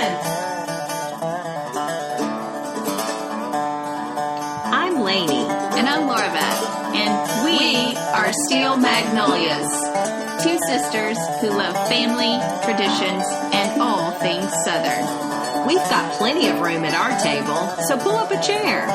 begin. I'm Lainey. And I'm Laura Beth. And we are Steel Magnolias. Two sisters who love family, traditions, and all things Southern. We've got plenty of room at our table, so pull up a chair.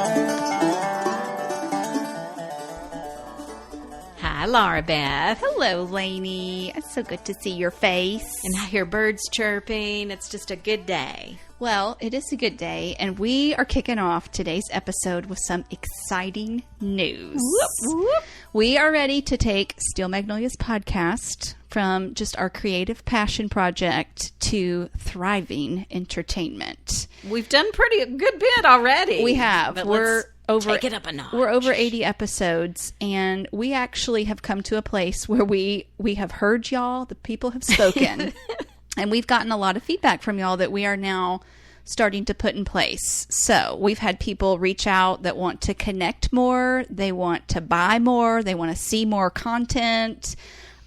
Hi, Laura Beth. Hello, Lainey. It's so good to see your face. And I hear birds chirping. It's just a good day. Well, it is a good day, and we are kicking off today's episode with some exciting news. Whoop, whoop. We are ready to take Steel Magnolias podcast from just our creative passion project to thriving entertainment. We've done pretty good bit already. We have. But We're over, take it up a notch. We're over 80 episodes, and we actually have come to a place where we have heard y'all. The people have spoken. And we've gotten a lot of feedback from y'all that we are now starting to put in place. So we've had people reach out that want to connect more. They want to buy more. They want to see more content.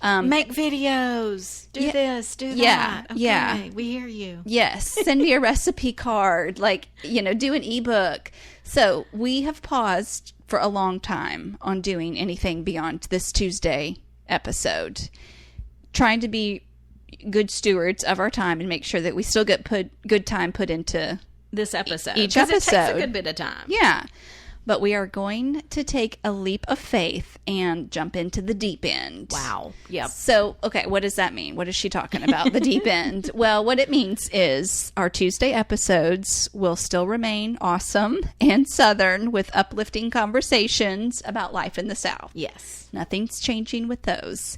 Make videos. Do this. Do that. Okay, yeah. We hear you. Yes. Send me a recipe card. Do an ebook. So we have paused for a long time on doing anything beyond this Tuesday episode. Trying to be good stewards of our time and make sure that we still get good time put into this episode. Each episode. It takes a good bit of time. Yeah. But we are going to take a leap of faith and jump into the deep end. Wow. Yep. So, okay, what does that mean? What is she talking about, the deep end? Well, what it means is our Tuesday episodes will still remain awesome and Southern with uplifting conversations about life in the South. Yes. Nothing's changing with those.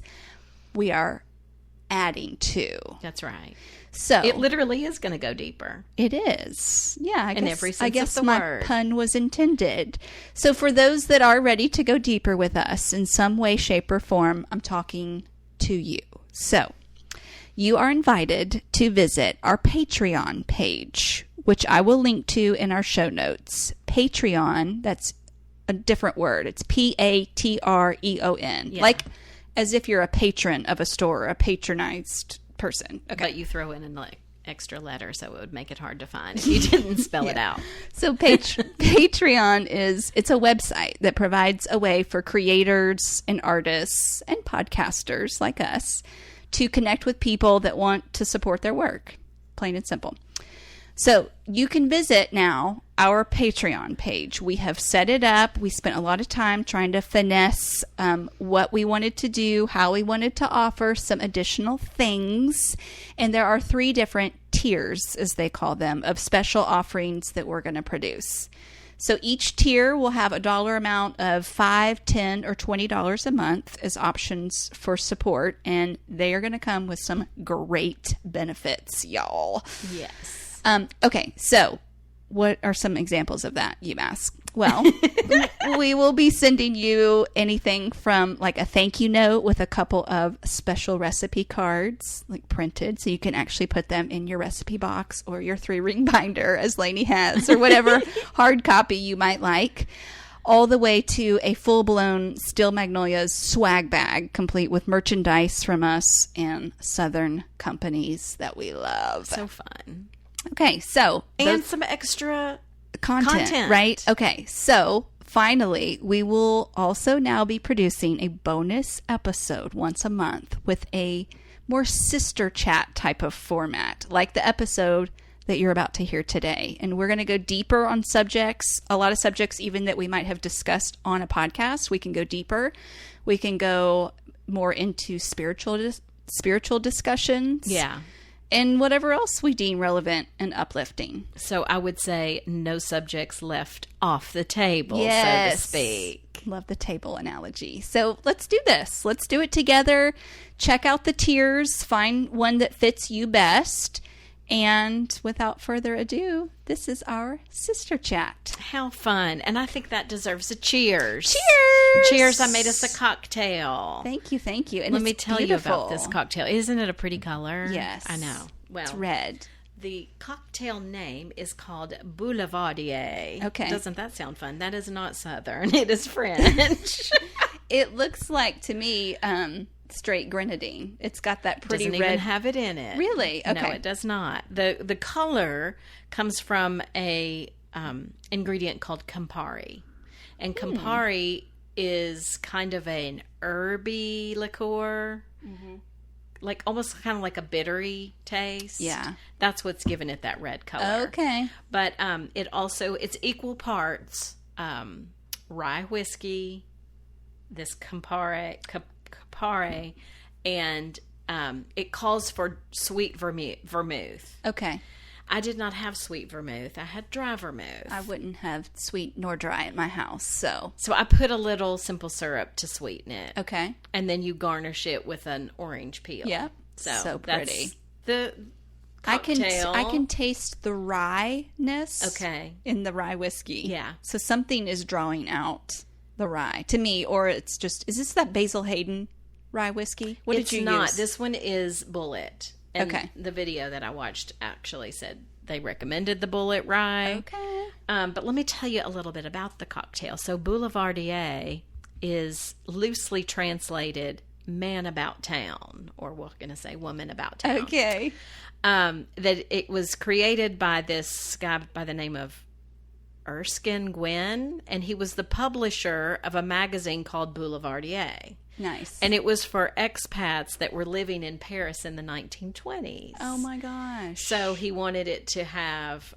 We are adding to. That's right. So it literally is going to go deeper. It is. Yeah, in every sense of the my word. Pun was intended. So for those that are ready to go deeper with us in some way, shape, or form, I'm talking to you. So you are invited to visit our Patreon page, which I will link to in our show notes. Patreon, that's a different word. It's Patreon. Yeah. Like as if you're a patron of a store, a patronized person. Okay. But you throw in an extra letter, so it would make it hard to find if you didn't spell it out. So Patreon it's a website that provides a way for creators and artists and podcasters like us to connect with people that want to support their work. Plain and simple. So you can visit now our Patreon page. We have set it up. We spent a lot of time trying to finesse what we wanted to do, how we wanted to offer some additional things. And there are 3 different tiers, as they call them, of special offerings that we're going to produce. So each tier will have a dollar amount of $5, $10, or $20 a month as options for support. And they are going to come with some great benefits, y'all. Yes. Okay, so what are some examples of that, you ask? Well, we will be sending you anything from like a thank you note with a couple of special recipe cards, like printed, so you can actually put them in your recipe box or your 3-ring binder, as Lainey has, or whatever hard copy you might like, all the way to a full-blown Steel Magnolias swag bag, complete with merchandise from us and Southern companies that we love. So fun. Okay, so and some extra content, right? Okay, so finally, we will also now be producing a bonus episode once a month with a more sister chat type of format, like the episode that you're about to hear today. And we're going to go deeper on subjects, a lot of subjects even that we might have discussed on a podcast. We can go deeper. We can go more into spiritual discussions. Yeah. And whatever else we deem relevant and uplifting. So I would say no subjects left off the table, yes. so to speak. Love the table analogy. So let's do this. Let's do it together. Check out the tiers. Find one that fits you best. And without further ado, this is our sister chat. How fun. And I think that deserves a cheers. Cheers! Cheers. I made us a cocktail. Thank you, thank you. And let me tell you about beautiful. this cocktail. Isn't it a pretty color? Yes. I know. Well, it's red. The cocktail name is called Boulevardier. Okay. Doesn't that sound fun? That is not Southern. It is French. It looks like, to me, straight grenadine. It's got that pretty Doesn't red. even have it in it. Really? Okay. No, it does not. The color comes from a ingredient called Campari, and Campari is kind of an herby liqueur, like almost kind of like a bittery taste. Yeah, that's what's given it that red color. Okay, but it's equal parts rye whiskey, this Campari, and it calls for sweet vermouth. Okay. I did not have sweet vermouth. I had dry vermouth. I wouldn't have sweet nor dry at my house, so I put a little simple syrup to sweeten it. Okay. And then you garnish it with an orange peel. Yep. So pretty. That's the cocktail. I can taste the rye-ness. Okay. In the rye whiskey. Yeah. So something is drawing out the rye to me, or it's just, is this that Basil Hayden rye whiskey? What did you use? It's not. This one is Bullet. And okay. The video that I watched actually said they recommended the Bullet rye. Okay. But let me tell you a little bit about the cocktail. So Boulevardier is loosely translated man about town, or we're going to say woman about town. Okay. That it was created by this guy by the name of Erskine Gwynn, and he was the publisher of a magazine called Boulevardier. Nice. And it was for expats that were living in Paris in the 1920s. Oh my gosh. So he wanted it to have,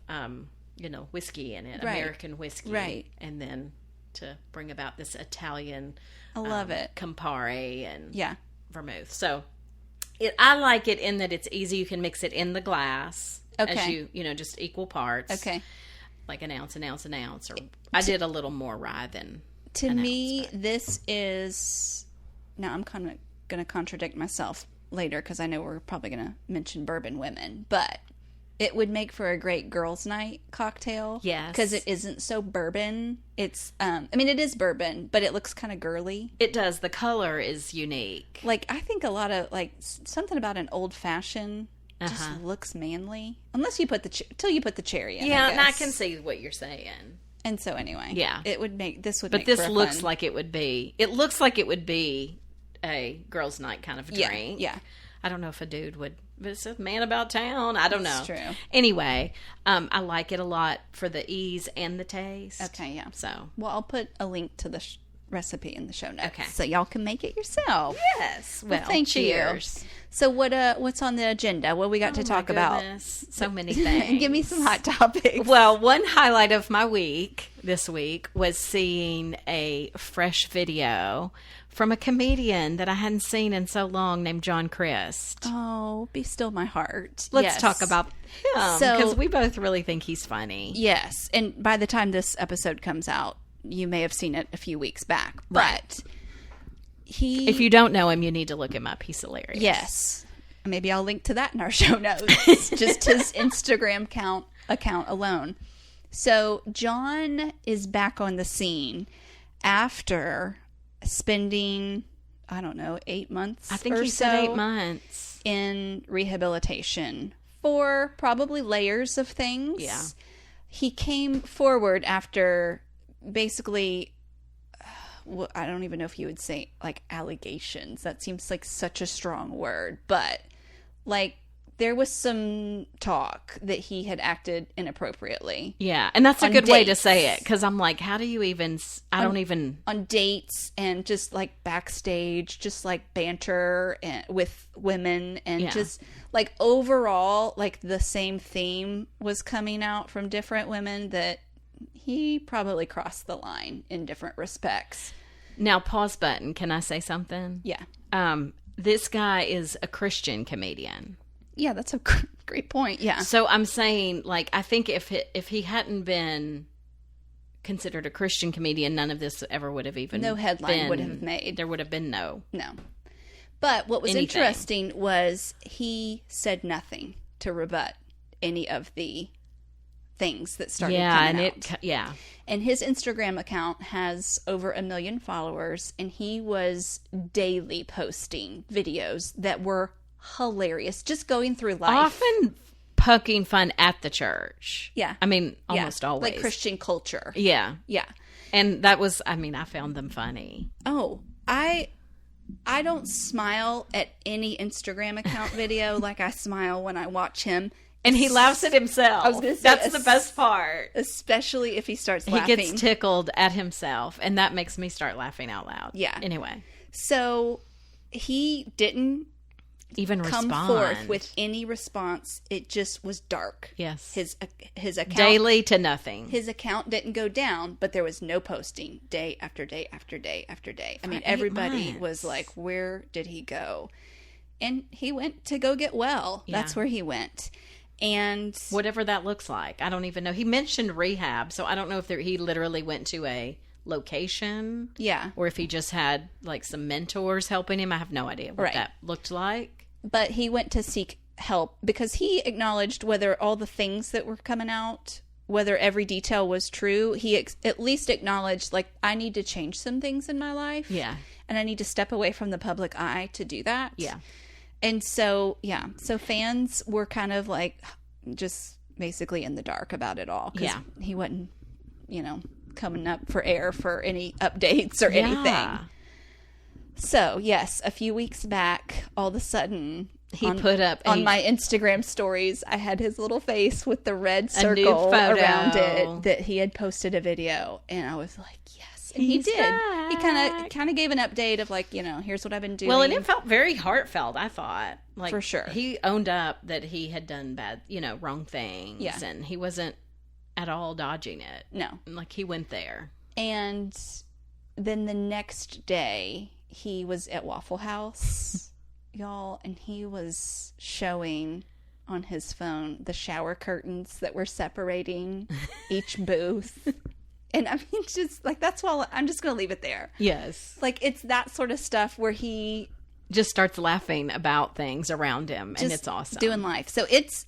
whiskey in it, right. American whiskey. Right. And then to bring about this Italian. I love it. Campari and yeah. vermouth. So I like it in that it's easy. You can mix it in the glass. Okay. As just equal parts. Okay. Like an ounce. Or I did a little more rye than to me, this is... Now, I'm kind of going to contradict myself later because I know we're probably going to mention bourbon women, but it would make for a great girls' night cocktail. Yes. Because it isn't so bourbon. It's, it is bourbon, but it looks kind of girly. It does. The color is unique. Like, I think a lot of, something about an old-fashioned just looks manly. Unless you put till you put the cherry in, yeah, and I can see what you're saying. And so anyway. Yeah. It would make, this would but make this for a looks fun. like it would be, it looks like it would be a girls' night kind of drink. Yeah. I don't know if a dude would, but it's a man about town. I don't know. That's true. Anyway, I like it a lot for the ease and the taste. Okay, yeah. So, well, I'll put a link to the recipe in the show notes. Okay. So y'all can make it yourself. Yes. Well, thank cheers. you. So what's on the agenda? What we got to talk about? So many things. Give me some hot topics. Well, one highlight of my week this week was seeing a fresh video from a comedian that I hadn't seen in so long named John Crist. Oh, be still my heart. Let's talk about him because we both really think he's funny. Yes. And by the time this episode comes out, you may have seen it a few weeks back. Right. But if you don't know him, you need to look him up. He's hilarious. Yes. Maybe I'll link to that in our show notes. Just his Instagram account alone. So John is back on the scene after spending, 8 months. I think or he so said 8 months in rehabilitation for probably layers of things. Yeah. He came forward after basically, I don't even know if you would say allegations. That seems like such a strong word, but there was some talk that he had acted inappropriately. Yeah, and that's a good way to say it, because I'm like, how do you even... On dates and just backstage, just banter with women and just overall, the same theme was coming out from different women that he probably crossed the line in different respects. Now, pause button. Can I say something? Yeah. This guy is a Christian comedian. Yeah, that's a great point. Yeah. So I'm saying, I think if he hadn't been considered a Christian comedian, none of this ever would have even no headline would have made. There would have been no. But what was anything. Interesting was he said nothing to rebut any of the things that started coming out. And his Instagram account has over 1 million followers, and he was daily posting videos that were hilarious, just going through life. Often poking fun at the church. Yeah. I mean, almost always. Like Christian culture. Yeah. Yeah. And that was, I found them funny. Oh, I I don't smile at any Instagram account video like I smile when I watch him. And he laughs at himself. I was gonna say, that's the best part. Especially if he starts laughing. He gets tickled at himself, and that makes me start laughing out loud. Yeah. Anyway. So he didn't even come respond forth with any response. It just was dark. Yes. His account, daily to nothing. His account didn't go down, but there was no posting day after day after day after day. I mean, everybody was like, where did he go? And he went to go get well. Yeah. That's where he went. And whatever that looks like, I don't even know. He mentioned rehab, so I don't know if he literally went to a location. Yeah. Or if he just had like some mentors helping him. I have no idea what that looked like. But he went to seek help because he acknowledged whether all the things that were coming out, whether every detail was true, he at least acknowledged, like, I need to change some things in my life. Yeah. And I need to step away from the public eye to do that. Yeah. And so, yeah. So fans were kind of like just basically in the dark about it all. Because he wasn't, coming up for air for any updates or anything. So, yes, a few weeks back, all of a sudden, he put up on my Instagram stories, I had his little face with the red circle around it that he had posted a video. And I was like, yes. And he did. Back. He kind of gave an update of like, here's what I've been doing. Well, and it felt very heartfelt, I thought. Like, for sure. He owned up that he had done bad, wrong things. Yeah. And he wasn't at all dodging it. No. Like, he went there. And then the next day, he was at Waffle House, y'all, and he was showing on his phone the shower curtains that were separating each booth. And I mean, just like, that's why I'm just going to leave it there. Yes. Like, it's that sort of stuff where he just starts laughing about things around him, and it's awesome. Doing life. So it's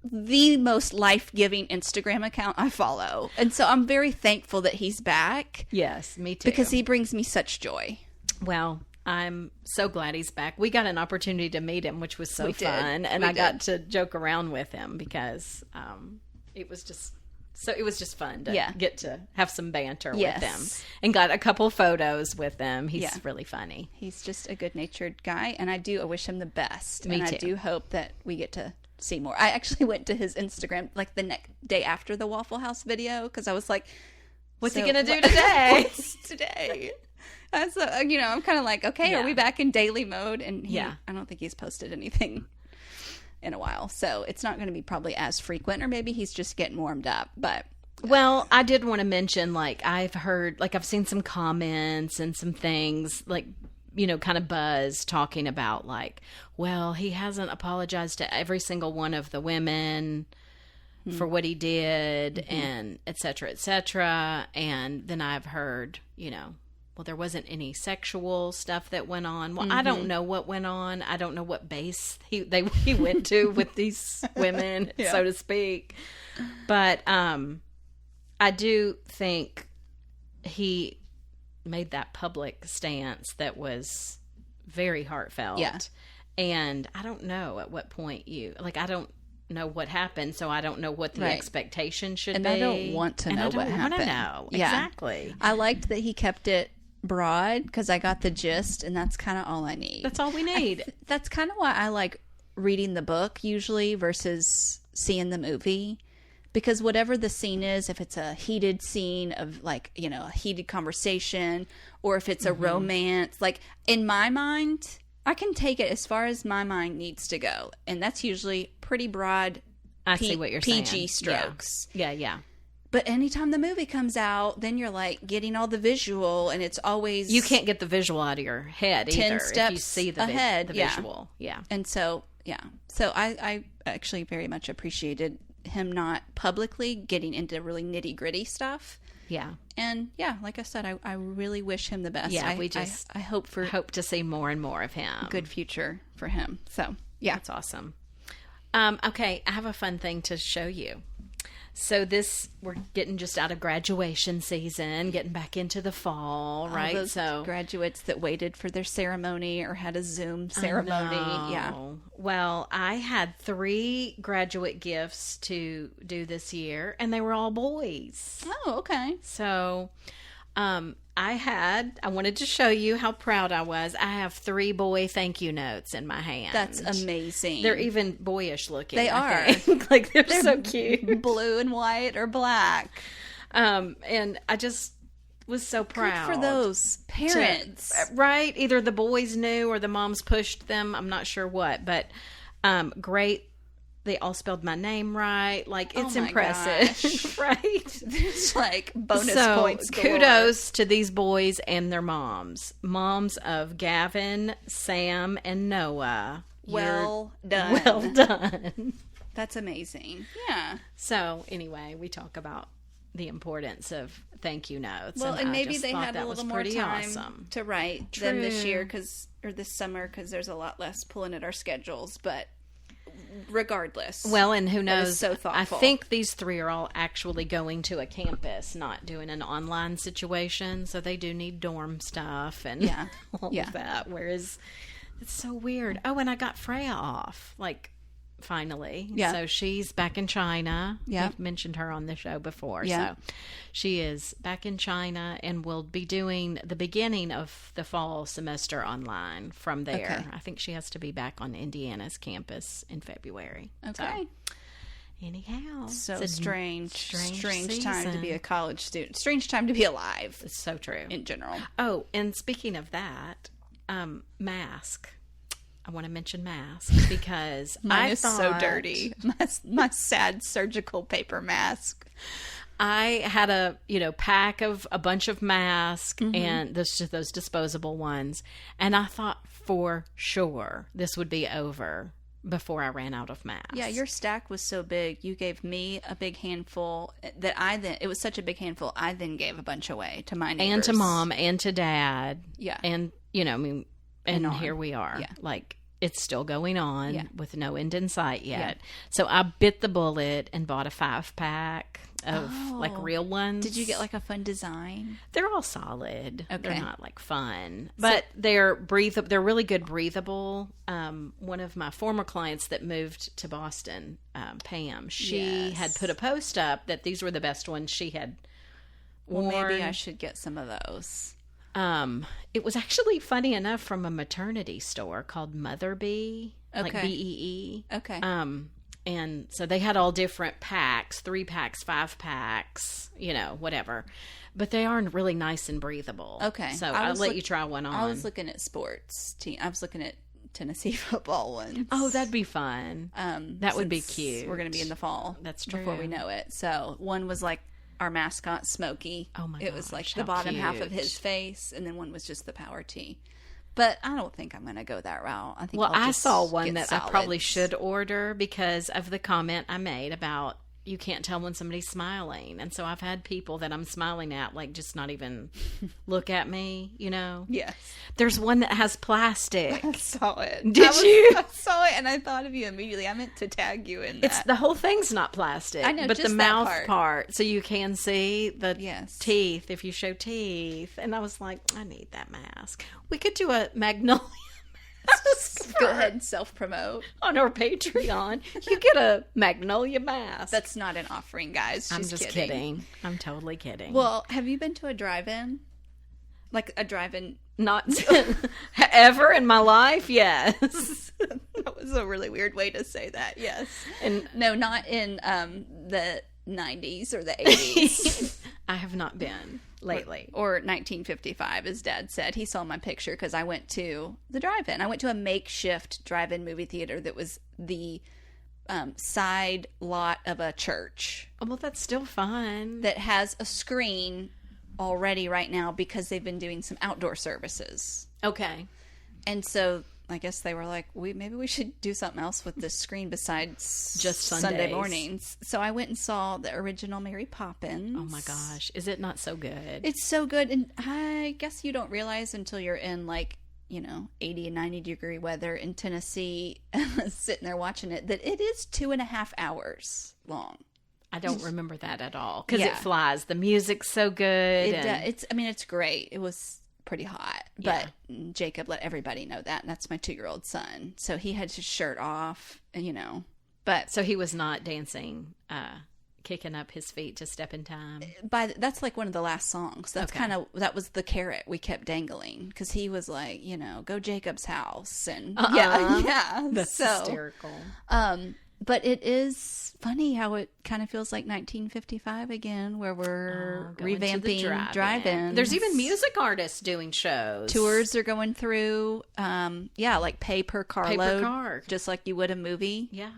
the most life-giving Instagram account I follow. And so I'm very thankful that he's back. Yes, me too. Because he brings me such joy. Well, I'm so glad he's back. We got an opportunity to meet him, which was so fun. And I got to joke around with him because it was just fun to get to have some banter with him. And got a couple photos with him. He's really funny. He's just a good-natured guy, and I wish him the best. Me too. I do hope that we get to see more. I actually went to his Instagram like the next day after the Waffle House video because I was like, what's he gonna do today? Today. So, I'm kind of like, okay, are we back in daily mode? And I don't think he's posted anything in a while. So it's not going to be probably as frequent, or maybe he's just getting warmed up. But well, I did want to mention, like, I've seen some comments and some things like, kind of buzz talking about like, well, he hasn't apologized to every single one of the women for what he did and et cetera, and then I've heard, well, there wasn't any sexual stuff that went on. Well, I don't know what went on. I don't know what base he went to with these women, so to speak. But I do think he made that public stance that was very heartfelt. Yeah. And I don't know at what point I don't know what happened, so I don't know what the expectation should be. And I don't want to know what happened. I don't want to know. Exactly. I liked that he kept it broad because I got the gist, and that's kind of all I need. That's all we need. That's kind of why I like reading the book usually versus seeing the movie, because whatever the scene is, if it's a heated scene of like, a heated conversation, or if it's a romance, like in my mind, I can take it as far as my mind needs to go, and that's usually pretty broad. I see what you're PG saying. strokes. Yeah. But anytime the movie comes out, then you're like getting all the visual, and it's always, you can't get the visual out of your head 10 either steps if you see the ahead. the visual. Yeah. And so I actually very much appreciated him not publicly getting into really nitty gritty stuff. Yeah. And like I said, I really wish him the best. Yeah, I hope to see more and more of him. Good future for him. So that's awesome. Okay, I have a fun thing to show you. So we're getting just out of graduation season, getting back into the fall, right? Those graduates that waited for their ceremony or had a Zoom ceremony. Yeah. Well, I had 3 graduate gifts to do this year, and they were all boys. Oh, okay. So, I I wanted to show you how proud I was. I have 3 boy thank you notes in my hand. That's amazing. They're even boyish looking. They are. Like they're so cute. Blue and white or black. And I just was so proud. Good for those parents. Right? Either the boys knew or the moms pushed them. I'm not sure what, but great. They all spelled my name right. Like, it's impressive. Right? It's like bonus points galore. Kudos to these boys and their moms. Moms of Gavin, Sam, and Noah. Well done. Well done. That's amazing. Yeah. So, anyway, we talk about the importance of thank you notes. Well, and maybe they had that a little was more pretty time awesome. to write them this year or this summer because there's a lot less pulling at our schedules, but regardless. Well, and who knows? So thoughtful. I think these 3 are all actually going to a campus, not doing an online situation. So they do need dorm stuff and all of that. Whereas it's so weird. Oh, and I got Freya off. Like, finally. Yeah. So she's back in China. Yeah. We've mentioned her on the show before. Yeah. So she is back in China and will be doing the beginning of the fall semester online from there. Okay. I think she has to be back on Indiana's campus in February. Okay. So, anyhow. So it's a strange time to season. be a college student. Strange time to be alive. It's so true. In general. Oh, and speaking of that, mask. I want to mention mask because Mine is so dirty. My sad surgical paper mask. I had a pack of a bunch of masks and those disposable ones, and I thought for sure this would be over before I ran out of masks. Yeah, your stack was so big. You gave me a big handful that it was such a big handful. I then gave a bunch away to my neighbors and to Mom and to Dad. Yeah, and and here we are. Yeah. Like. It's still going on with no end in sight yet. Yeah. So I bit the bullet and bought a 5-pack of like real ones. Did you get like a fun design? They're all solid. Okay. They're not like fun, but they're breathable. They're really good breathable. One of my former clients that moved to Boston, Pam, she had put a post up that these were the best ones she had worn. Well, maybe I should get some of those. It was actually funny enough from a maternity store called Mother Bee, like Bee. Okay. And so they had all different packs, 3 packs, 5 packs, whatever. But they are really nice and breathable. Okay. So I'll let you try one on. I was looking at sports team. I was looking at Tennessee football ones. Oh, that'd be fun. That would be cute. We're going to be in the fall. That's true. Before we know it. So one was like our mascot, Smokey. Oh my It was like gosh, the how bottom half of cute. his face, and then one was just the power tee. But I don't think I'm going to go that route. I think I saw one get that solids. I probably should order because of the comment I made about you can't tell when somebody's smiling. And so I've had people that I'm smiling at, like, just not even look at me, Yes. There's one that has plastic. I saw it. Did you? I saw it, and I thought of you immediately. I meant to tag you in that. The whole thing's not plastic. I know, but just the that mouth part. so you can see the teeth if you show teeth. And I was like, I need that mask. We could do a Magnolia mask. Go ahead and self-promote. On our Patreon. You get a Magnolia mask. That's not an offering, guys. I'm just kidding. I'm totally kidding. Well, have you been to a drive-in? Like a drive-in? Not ever in my life, yes. That was a really weird way to say that, yes. And no, not in the 90s or the 80s. I have not been lately. Or 1955, as Dad said. He saw my picture because I went to the drive-in. I went to a makeshift drive-in movie theater that was the side lot of a church. Oh, well, that's still fun. That has a screen already right now because they've been doing some outdoor services. Okay. And so I guess they were like, maybe we should do something else with this screen besides just Sunday mornings. So I went and saw the original Mary Poppins. Oh my gosh. Is it not so good? It's so good. And I guess you don't realize until you're in 80 and 90 degree weather in Tennessee, sitting there watching it, that it is 2.5 hours long. I don't remember that at all because it flies. The music's so good. It's great. It was pretty hot, but Jacob let everybody know that, and that's my 2-year-old son. So he had his shirt off, and but so he was not dancing kicking up his feet to Step in Time. That's like one of the last songs. That's Okay. that was the carrot we kept dangling, because he was like, go Jacob's house, and Uh-uh. yeah. That's So, hysterical. but it is funny how it kind of feels like 1955 again, where we're Going to the revamping drive-ins. There's even music artists doing shows. Tours are going through. Like pay per car Pay per load, car. just like you would a movie. Yeah.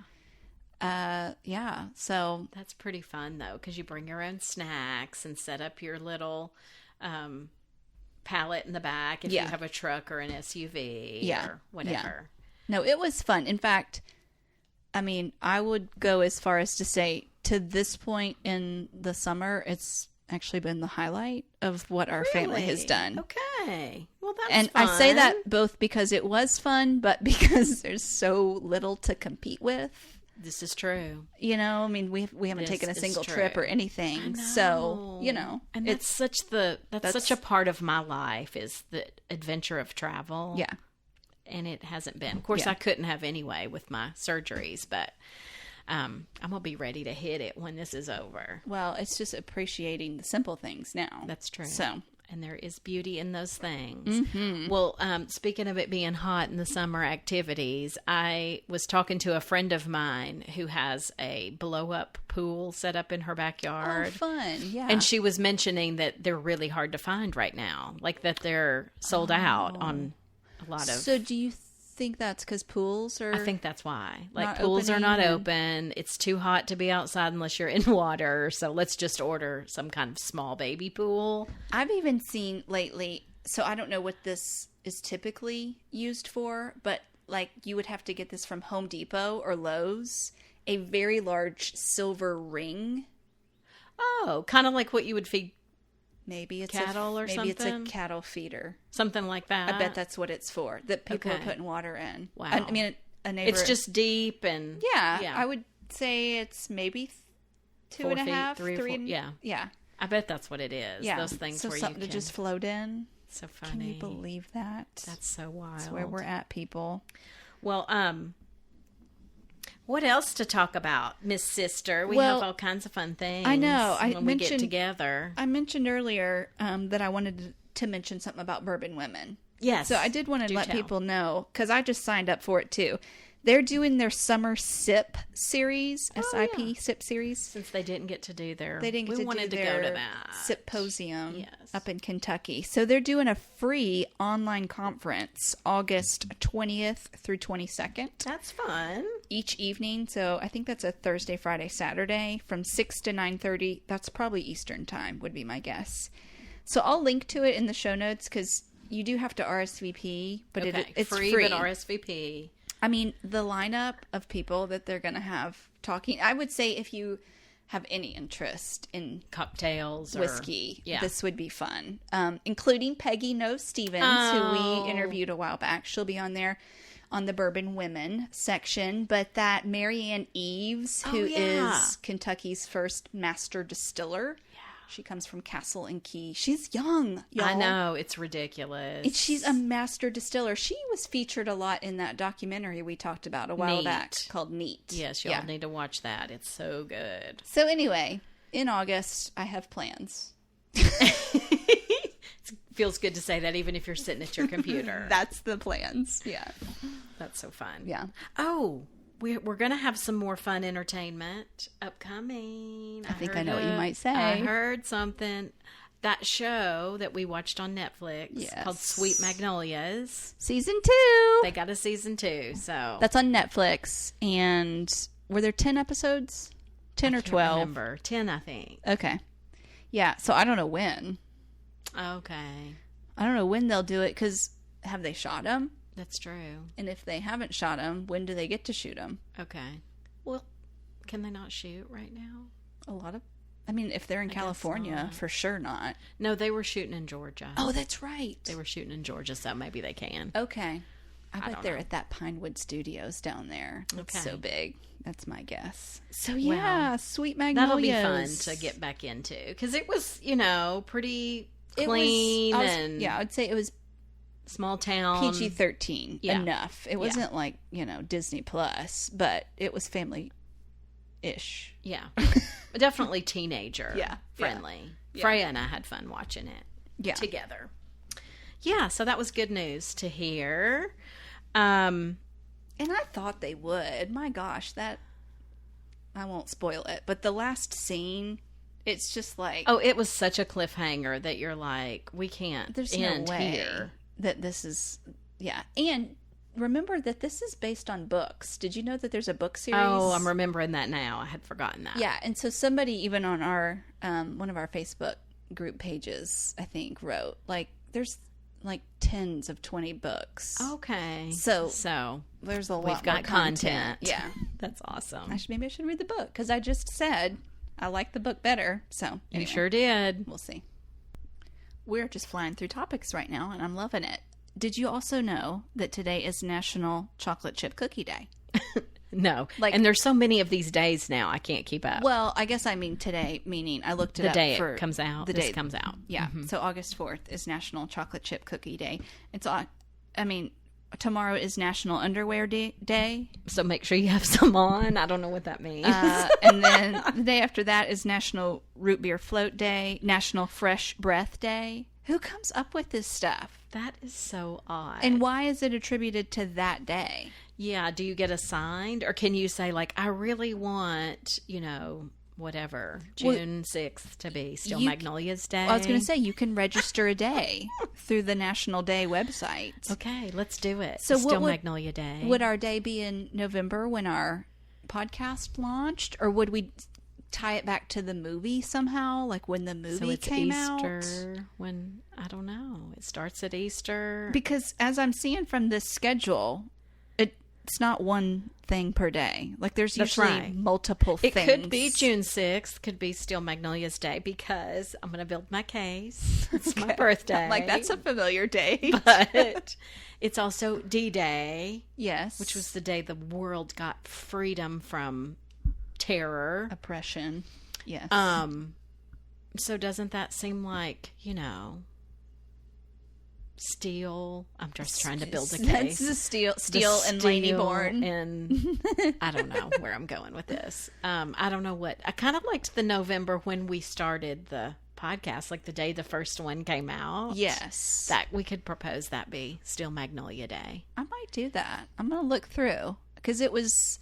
So That's pretty fun, though, because you bring your own snacks and set up your little pallet in the back if you have a truck or an SUV or whatever. no, it was fun. In fact, I mean, I would go as far as to say, to this point in the summer, it's actually been the highlight of what our family has done. Okay. Well, that's And fun. I say that both because it was fun, but because there's so little to compete with. This is true. I mean, we haven't This taken a is single true. trip or anything. So, And that's such a part of my life, is the adventure of travel. yeah. And it hasn't been. Of course, Yeah. I couldn't have anyway with my surgeries, but I'm going to be ready to hit it when this is over. Well, it's just appreciating the simple things now. That's true. So, And there is beauty in those things. Mm-hmm. Well, speaking of it being hot in the summer activities, I was talking to a friend of mine who has a blow-up pool set up in her backyard. oh, fun. Yeah. And she was mentioning that they're really hard to find right now, like that they're sold out on a lot of... So do you think that's because pools are... I think that's why. Like, not pools are not opening open. It's too hot to be outside unless you're in water. So let's just order some kind of small baby pool. I've even seen lately, so I don't know what this is typically used for, but like you would have to get this from Home Depot or Lowe's, a very large silver ring. Oh, kind of like what you would feed Maybe it's cattle or maybe it's something? a cattle feeder. something like that. I bet that's what it's for. That people Okay. are putting water in. Wow. I mean, a neighbor. It's just deep and yeah. I would say it's maybe 4 feet, 2.5, 3 or 4. and- Yeah. yeah, I bet that's what it is. yeah. Those things so where you something can to just float in. So funny. Can you believe that? That's so wild. That's where we're at, people. Well, what else to talk about, Miss Sister? We Well, have all kinds of fun things. I know. I when we get mentioned- together. I mentioned earlier that I wanted to mention something about Bourbon Women. Yes. So I did want to Do let tell. people know, because I just signed up for it too. They're doing their summer SIP series, SIP yeah. SIP series. Since they didn't get to do their, They didn't get we to wanted do to their go to that symposium Yes. up in Kentucky. So they're doing a free online conference August 20th through 22nd That's fun. each evening. So I think that's a Thursday, Friday, Saturday from 6 to 9:30. That's probably Eastern time would be my guess. So I'll link to it in the show notes, because you do have to RSVP, but Okay, it's free, free. but RSVP. I mean, the lineup of people that they're going to have talking, I would say if you have any interest in Cocktails or whiskey, yeah. this would be fun. Including Peggy No Stevens, who we interviewed a while back. She'll be on there on the Bourbon Women section. But that Marianne Eves, who yeah. is Kentucky's first master distiller. She comes from Castle and Key. She's young, y'all. I know, it's ridiculous. She's a master distiller. She was featured a lot in that documentary we talked about a while Neat. back called Neat. Yes, y'all need to watch that. It's so good. So anyway, in August, I have plans. It feels good to say that even if you're sitting at your computer. That's the plans. Yeah. That's so fun. Yeah. Oh, we're going to have some more fun entertainment upcoming. I think I know what you might say. I heard something. That show that we watched on Netflix Yes. called Sweet Magnolias. Season 2. They got a season 2, so That's on Netflix. And were there 10 episodes? 10 or I can't 12? remember. 10, I think. Okay. Yeah. So I don't know when. Okay. I don't know when they'll do it, because have they shot them? That's true. And if they haven't shot them, when do they get to shoot them? Okay. Well, can they not shoot right now? A lot of... I mean, if they're in I guess California, not. for sure not. No, they were shooting in Georgia. Oh, that's right. They were shooting in Georgia, so maybe they can. Okay. I bet don't they're know. at that Pinewood Studios down there. It's Okay. so big. That's my guess. So yeah, Sweet That'll be Magnolias. fun to get back into, because it was, pretty It was- clean and yeah, I'd say it was small town. PG-13 yeah. enough. It wasn't like, Disney Plus, but it was family-ish. Yeah. definitely teenager Yeah. friendly. Yeah. Freya and I had fun watching it together. Yeah, so that was good news to hear. And I thought they would. My gosh, I won't spoil it, but the last scene, it's just like... Oh, it was such a cliffhanger that you're like, we can't There's end no way here. that this is... Yeah. And remember that this is based on books. Did you know that there's a book series? Oh, I'm remembering that now. I had forgotten that. Yeah, and so somebody even on our one of our Facebook group pages, I think, wrote, like, there's like tens of 20 books. Okay. So there's a lot we've got more content. Yeah. That's awesome. Maybe I should read the book, because I just said I like the book better. So You sure did. We'll see. We're just flying through topics right now, and I'm loving it. Did you also know that today is National Chocolate Chip Cookie Day? No. And there's so many of these days now, I can't keep up. Well, I guess I mean today, meaning I looked it up the day for it comes out. The This day comes out. Yeah. So August 4th is National Chocolate Chip Cookie Day. Tomorrow is National Underwear Day. So make sure you have some on. I don't know what that means. And then the day after that is National Root Beer Float Day, National Fresh Breath Day. Who comes up with this stuff? That is so odd. And why is it attributed to that day? Yeah. Do you get assigned? Or can you say, like, I really want, whatever, June 6th to be Still Magnolias Day? Well, I was going to say, you can register a day through the National Day website. Okay, let's do it. So Still Magnolia Day. Would our day be in November when our podcast launched? Or would we tie it back to the movie somehow? Like when the movie came Easter, out? When, I don't know. It starts at Easter. Because as I'm seeing from this schedule, it's not one thing per day. Like there's usually multiple things. It could be June 6th, could be Still Magnolias Day, because I'm going to build my case. It's my birthday. Like that's a familiar day. But it's also D-Day. Yes. Which was the day the world got freedom from terror. Oppression. Yes. So doesn't that seem like, Steel? I'm just trying to build a case. That's Steel and Laney Bourne. And I don't know where I'm going with this. I don't know what. I kind of liked the November when we started the podcast, like the day the first one came out. Yes. That we could propose that be Still Magnolia Day. I might do that. I'm going to look through, because it was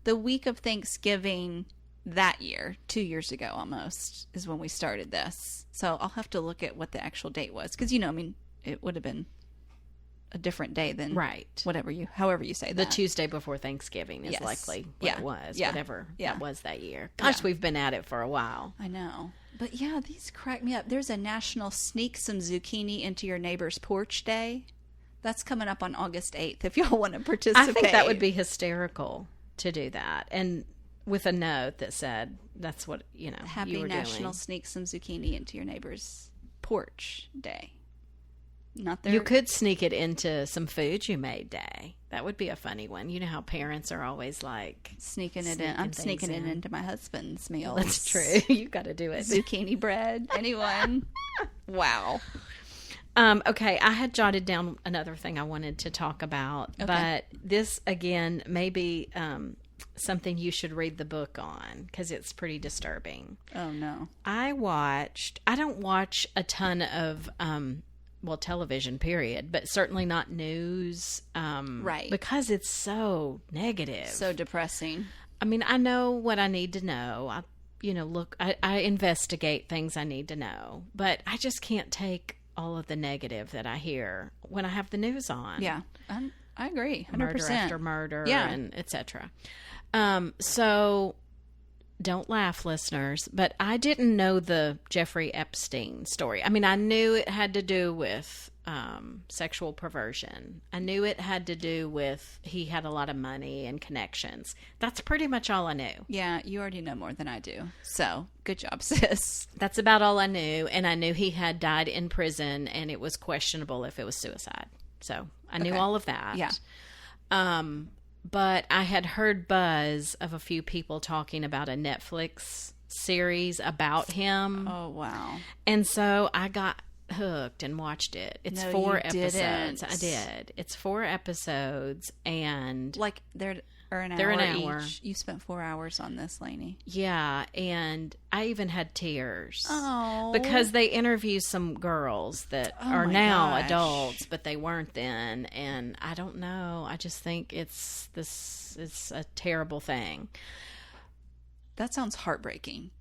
the week of Thanksgiving that year, 2 years ago almost, is when we started this. So I'll have to look at what the actual date was, because it would have been a different day than however you say that. The Tuesday before Thanksgiving is likely what it was, whatever that was that year. Gosh, we've been at it for a while. I know. But yeah, these crack me up. There's a National Sneak Some Zucchini Into Your Neighbor's Porch Day. That's coming up on August 8th if y'all want to participate. I think that would be hysterical to do that. And with a note that said, that's what, Happy you were National doing. Sneak Some Zucchini Into Your Neighbor's Porch Day. Not there. You could sneak it into some food you made day. That would be a funny one. You know how parents are always like sneaking it in. I'm sneaking it into my husband's meals. That's true. You got to do it. Zucchini bread. Anyone? Wow. Okay, I had jotted down another thing I wanted to talk about, but this again may be something you should read the book on, because it's pretty disturbing. Oh no. I don't watch a ton of television period, but certainly not news. Right. Because it's so negative. So depressing. I mean, I know what I need to know. I investigate things I need to know, but I just can't take all of the negative that I hear when I have the news on. Yeah. I agree. 100%. Murder after murder and etc. So don't laugh, listeners, but I didn't know the Jeffrey Epstein story. I mean, I knew it had to do with sexual perversion. I knew it had to do with he had a lot of money and connections. That's pretty much all I knew. Yeah, you already know more than I do. So, good job, sis. That's about all I knew, and I knew he had died in prison, and it was questionable if it was suicide. So, I knew all of that. Yeah. But I had heard buzz of a few people talking about a Netflix series about him. Oh, wow. And so I got hooked and watched it. It's 4 episodes. Didn't. I did. It's 4 episodes, and like they're Or an They're hour an hour. each. You spent 4 hours on this, Lainey. Yeah, and I even had tears. Oh. Because they interview some girls that are my now gosh. adults, but they weren't then. And I don't know. I just think it's a terrible thing. That sounds heartbreaking.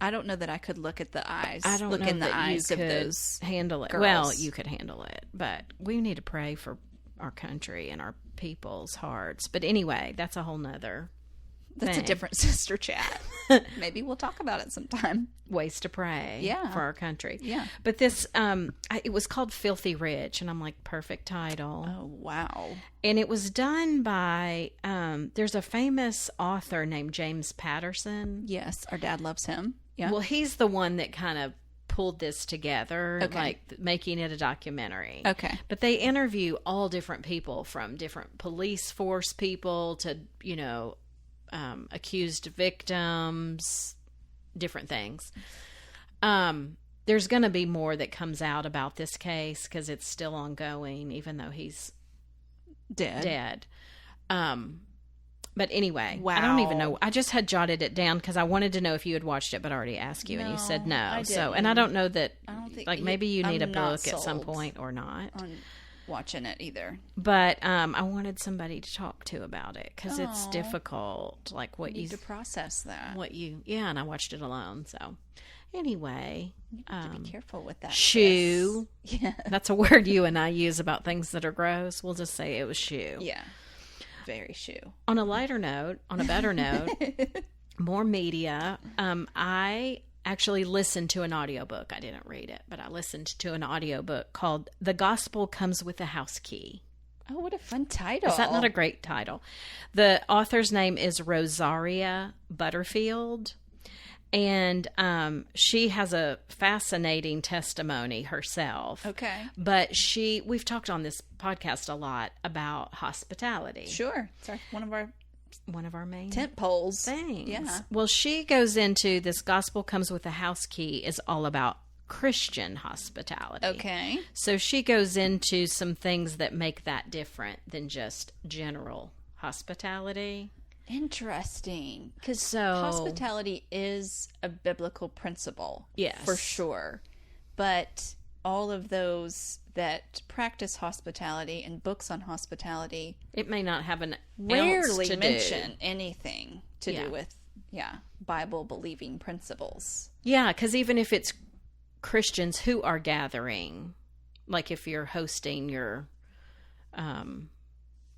I don't know that I could look at the eyes. I don't know in the that eyes you of could those handle it. girls. Well, you could handle it, but we need to pray for our country and our people's hearts. But anyway, that's a whole nother That's thing. a different sister chat. Maybe we'll talk about it sometime. Ways to pray for our country. Yeah. But this, it was called Filthy Rich, and I'm like, perfect title. Oh, wow. And it was done by, there's a famous author named James Patterson. Yes, our dad loves him. Yeah. Well, he's the one that kind of pulled this together, Okay. like making it a documentary. Okay. But they interview all different people, from different police force people to, accused victims, different things. There's going to be more that comes out about this case because it's still ongoing, even though he's dead. But anyway, Wow. I don't even know. I just had jotted it down because I wanted to know if you had watched it, but I already asked you, and you said no. I So, and I don't know that. I don't think Maybe you need a I'm not book at some sold point or not. on watching it either. But I wanted somebody to talk to about it because it's Aw. difficult. Like what You you need to process that. and I watched it alone. So anyway, You have to be careful with that. shoe. Sis. Yeah. That's a word you and I use about things that are gross. We'll just say it was shoe. Yeah. Very shoe. On a lighter note, on a better note, more media. I actually listened to an audiobook. I didn't read it, but I listened to an audiobook called The Gospel Comes with a House Key. Oh, what a fun title. Is that not a great title? The author's name is Rosaria Butterfield. And she has a fascinating testimony herself. Okay. But we've talked on this podcast a lot about hospitality. Sure. It's one of our main tent poles. things. Yeah. Well, she goes into this Gospel Comes with a House Key is all about Christian hospitality. Okay. So she goes into some things that make that different than just general hospitality. Interesting. Because So- hospitality is a biblical principle. Yes. For sure. But all of those that practice hospitality and books on hospitality It may not have an rarely ounce to mention do. anything to Yeah. do with, Bible believing principles. Yeah, because even if it's Christians who are gathering, like if you're hosting your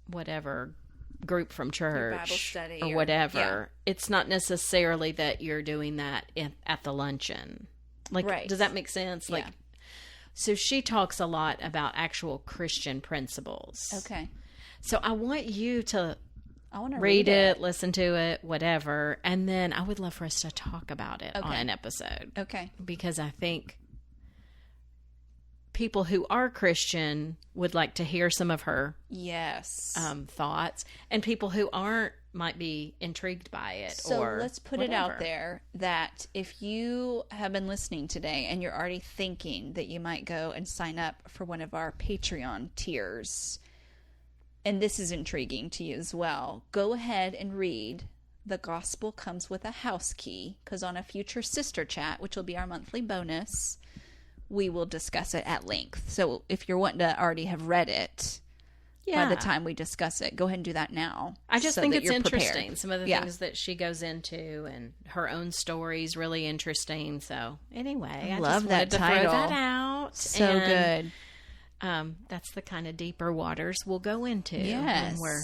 whatever group from church Bible study or or- whatever, it's not necessarily that you're doing that at the luncheon. Like, Right. does that make sense? Like, Yeah. so she talks a lot about actual Christian principles. Okay. So I want you to I want to read it, listen to it, whatever, and then I would love for us to talk about it on Okay. an episode. Okay. Because I think people who are Christian would like to hear some of her Yes. thoughts, and people who aren't might be intrigued by it. So or let's put it out whatever. there that if you have been listening today and you're already thinking that you might go and sign up for one of our Patreon tiers, and this is intriguing to you as well, go ahead and read The Gospel Comes with a House Key, because on a future sister chat, which will be our monthly bonus, we will discuss it at length. So if you're wanting to already have read it by the time we discuss it, go ahead and do that now. I just so think that it's you're interesting. prepared. Some of the Yeah. things that she goes into, and her own story is really interesting. So anyway, I love just that wanted to title. throw that out. So And, good. that's the kind of deeper waters we'll go into Yes. when we're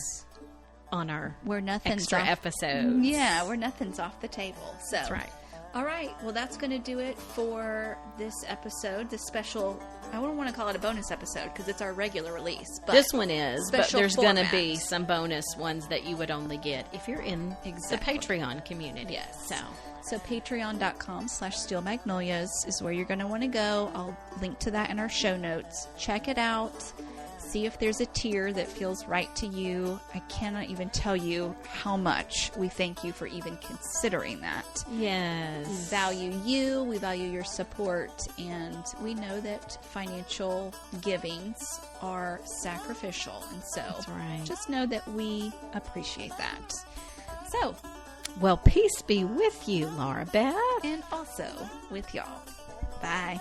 on our We're nothing's extra off. episodes. Yeah, we're nothing's off the table. So That's right. All right. Well, that's going to do it for this episode. This special. I wouldn't want to call it a bonus episode because it's our regular release. But This one is, but special there's going to format. be some bonus ones that you would only get if you're in Exactly. the Patreon community. Yes. So patreon.com/steelmagnolias is where you're going to want to go. I'll link to that in our show notes. Check it out. see if there's a tier that feels right to you. I cannot even tell you how much we thank you for even considering that. Yes. We value you, we value your support, and we know that financial givings are sacrificial. And so That's right. just know that we appreciate that. So, Well, peace be with you, Laura Beth. and also with y'all. Bye.